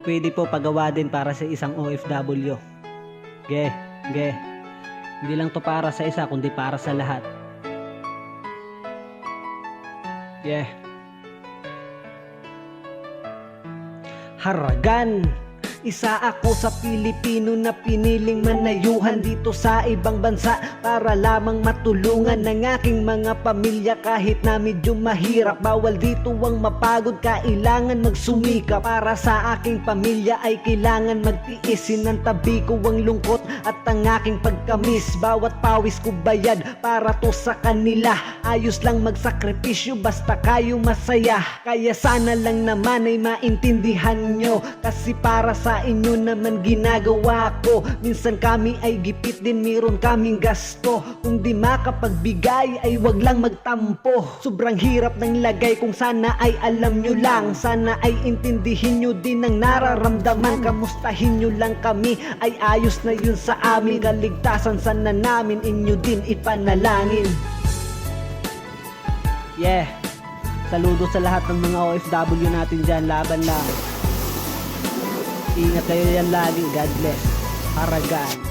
Pwede po pagawa din para sa isang OFW. Ge. Hindi lang to para sa isa, kundi para sa lahat. Haragan. Isa ako sa Pilipino na piniling manayuhan dito sa ibang bansa para lamang matulungan ng aking mga pamilya kahit na medyo mahirap. Bawal dito ang mapagod, kailangan magsumika. Para sa aking pamilya ay kailangan magtiis. Sinantabi ko ang lungkot at ang aking pagkamis. Bawat pawis ko bayad para to sa kanila. Ayos lang magsakripisyo basta kayo masaya. Kaya sana lang naman ay maintindihan nyo, kasi para sa inyo naman ginagawa ko. Minsan kami ay gipit din, meron kaming gasto. Kung di makapagbigay ay wag lang magtampo. Sobrang hirap ng lagay, kung sana ay alam nyo lang. Sana ay intindihin nyo din ang nararamdaman. Kamustahin nyo lang kami, ay ayos na yun sa amin. Kaligtasan sana namin inyo din ipanalangin. Saludo sa lahat ng mga OFW natin dyan. Laban lang. Ingat kayo yan lagi. God bless. Haragan.